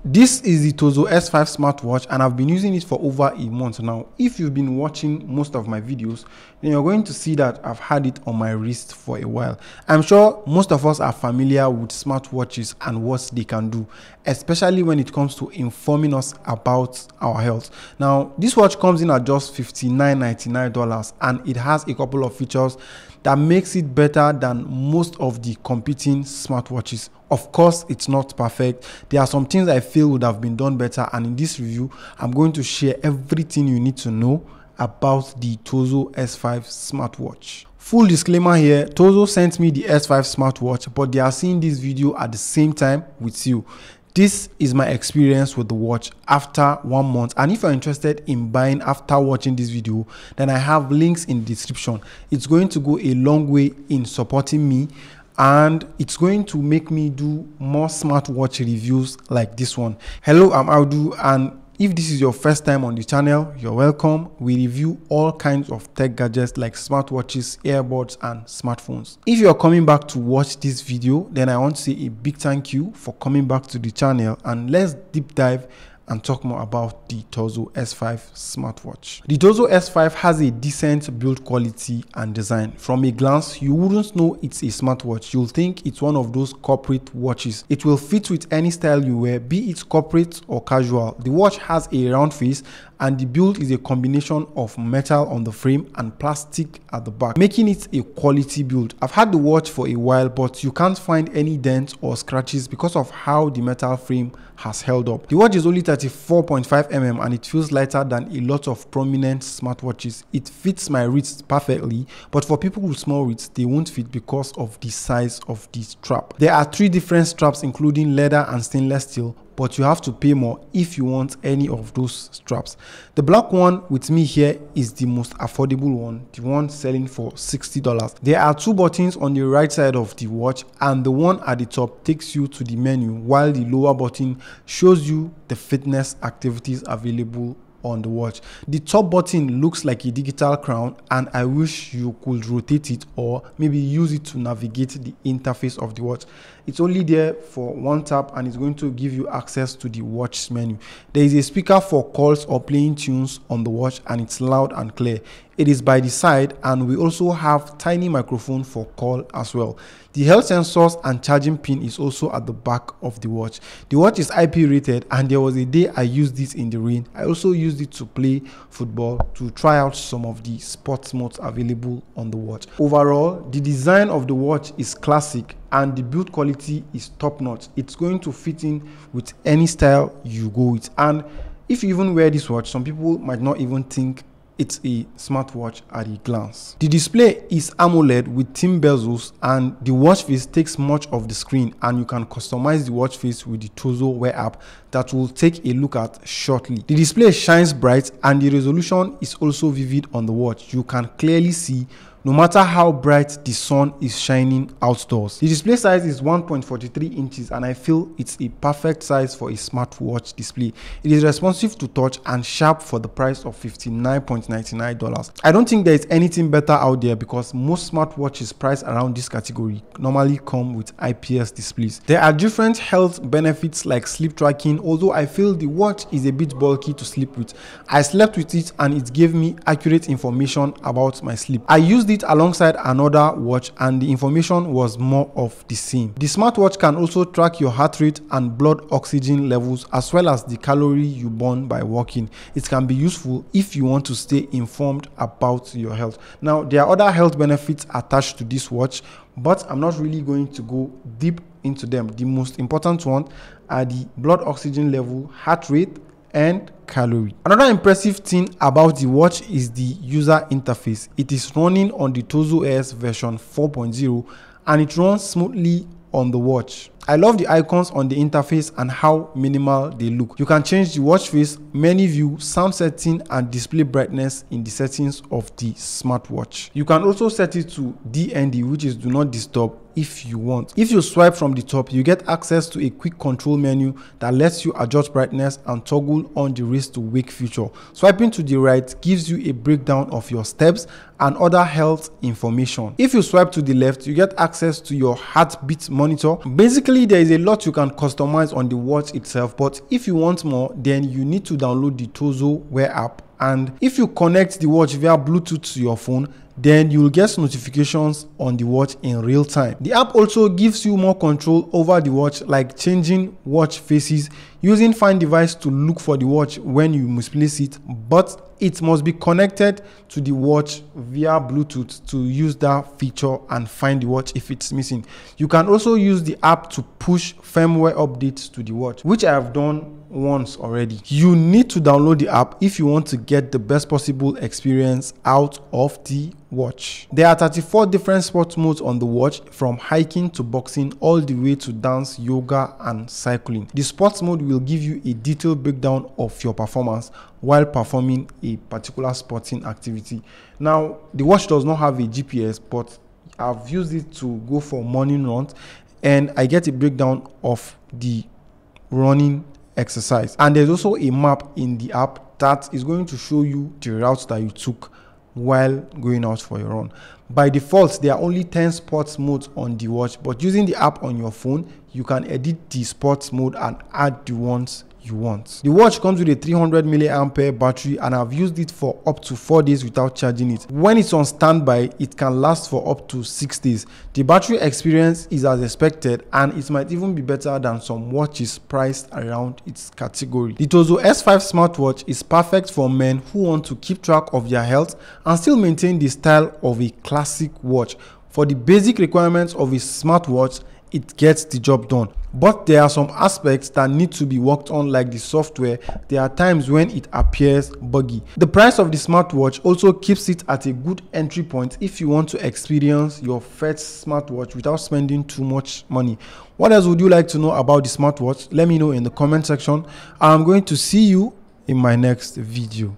This is the Tozo S5 Smartwatch and I've been using it for over a month now. If you've been watching most of my videos, then you're going to see that I've had it on my wrist for a while. I'm sure most of us are familiar with smartwatches and what they can do, especially when it comes to informing us about our health. Now, this watch comes in at just $59.99 and it has a couple of features that makes it better than most of the competing smartwatches. Of course, it's not perfect. There are some things I feel would have been done better, and in this review, I'm going to share everything you need to know about the Tozo S5 smartwatch. Full disclaimer here, Tozo sent me the S5 smartwatch, but they are seeing this video at the same time with you. This is my experience with the watch after 1 month, and if you're interested in buying after watching this video, then I have links in the description. It's going to go a long way in supporting me, and it's going to make me do more smartwatch reviews like this one. Hello, I'm Audu, and if this is your first time on the channel, you're welcome. We review all kinds of tech gadgets like smartwatches, earbuds, and smartphones. If you're coming back to watch this video, then I want to say a big thank you for coming back to the channel, and let's deep dive and talk more about the Tozo S5 smartwatch. The Tozo S5 has a decent build quality and design. From a glance, you wouldn't know it's a smartwatch. You'll think it's one of those corporate watches. It will fit with any style you wear, be it corporate or casual. The watch has a round face, and the build is a combination of metal on the frame and plastic at the back, making it a quality build. I've had the watch for a while, but you can't find any dents or scratches because of how the metal frame has held up. The watch is only 34.5 mm and it feels lighter than a lot of prominent smartwatches. It fits my wrist perfectly, but for people with small wrists, they won't fit because of the size of the strap. There are 3 different straps, including leather and stainless steel, but you have to pay more if you want any of those straps. The black one with me here is the most affordable one, the one selling for $60. There are 2 buttons on the right side of the watch, and the one at the top takes you to the menu, while the lower button shows you the fitness activities available on the watch. The top button looks like a digital crown, and I wish you could rotate it or maybe use it to navigate the interface of the watch. It's only there for 1 tap and it's going to give you access to the watch menu. There is a speaker for calls or playing tunes on the watch, and it's loud and clear. It is by the side, and we also have tiny microphone for call as well. The health sensors and charging pin is also at the back of the watch. The watch is IP rated, and there was a day I used this in the rain. I also used it to play football to try out some of the sports modes available on the watch. Overall, the design of the watch is classic and the build quality is top notch. It's going to fit in with any style you go with, and if you even wear this watch, some people might not even think it's a smartwatch at a glance. The display is AMOLED with thin bezels, and the watch face takes much of the screen, and you can customize the watch face with the Tozo Wear app that we'll take a look at shortly. The display shines bright and the resolution is also vivid on the watch. You can clearly see no matter how bright the sun is shining outdoors. The display size is 1.43 inches, and I feel it's a perfect size for a smartwatch display. It is responsive to touch and sharp for the price of $59.99. I don't think there is anything better out there, because most smartwatches priced around this category normally come with IPS displays. There are different health benefits like sleep tracking, although I feel the watch is a bit bulky to sleep with. I slept with it and it gave me accurate information about my sleep. I used it alongside another watch and the information was more of the same. The smartwatch can also track your heart rate and blood oxygen levels, as well as the calorie you burn by walking. It can be useful if you want to stay informed about your health. Now, there are other health benefits attached to this watch, but I'm not really going to go deep into them. The most important one are the blood oxygen level, heart rate, and calorie. Another impressive thing about the watch is the user interface. It is running on the Tozo S version 4.0 and it runs smoothly on the watch. I love the icons on the interface and how minimal they look. You can change the watch face, menu view, sound setting, and display brightness in the settings of the smartwatch. You can also set it to DND, which is do not disturb. if you want. If you swipe from the top, you get access to a quick control menu that lets you adjust brightness and toggle on the wrist to wake feature. Swiping to the right gives you a breakdown of your steps and other health information. If you swipe to the left, you get access to your heartbeat monitor. Basically, there is a lot you can customize on the watch itself, but if you want more, then you need to download the Tozo Wear app. And if you connect the watch via Bluetooth to your phone, then you'll get notifications on the watch in real time. The app also gives you more control over the watch, like changing watch faces, using Find Device to look for the watch when you misplace it, but it must be connected to the watch via Bluetooth to use that feature and find the watch if it's missing. You can also use the app to push firmware updates to the watch, which I have done once already. You need to download the app if you want to get the best possible experience out of the watch. There are 34 different sports modes on the watch, from hiking to boxing all the way to dance, yoga and cycling. The sports mode will give you a detailed breakdown of your performance while performing a particular sporting activity. Now, the watch does not have a GPS, but I've used it to go for morning runs and I get a breakdown of the running exercise. And there's also a map in the app that is going to show you the route that you took while going out for your run. By default, there are only 10 sports modes on the watch, but using the app on your phone, you can edit the sports mode and add the ones you want. The watch comes with a 300 mAh battery and I've used it for up to 4 days without charging it. When it's on standby, it can last for up to 6 days. The battery experience is as expected and it might even be better than some watches priced around its category. The Tozo S5 Smartwatch is perfect for men who want to keep track of their health and still maintain the style of a classic watch. For the basic requirements of a smartwatch, it gets the job done. But there are some aspects that need to be worked on, like the software. There are times when it appears buggy. The price of the smartwatch also keeps it at a good entry point if you want to experience your first smartwatch without spending too much money. What else would you like to know about the smartwatch? Let me know in the comment section. I'm going to see you in my next video.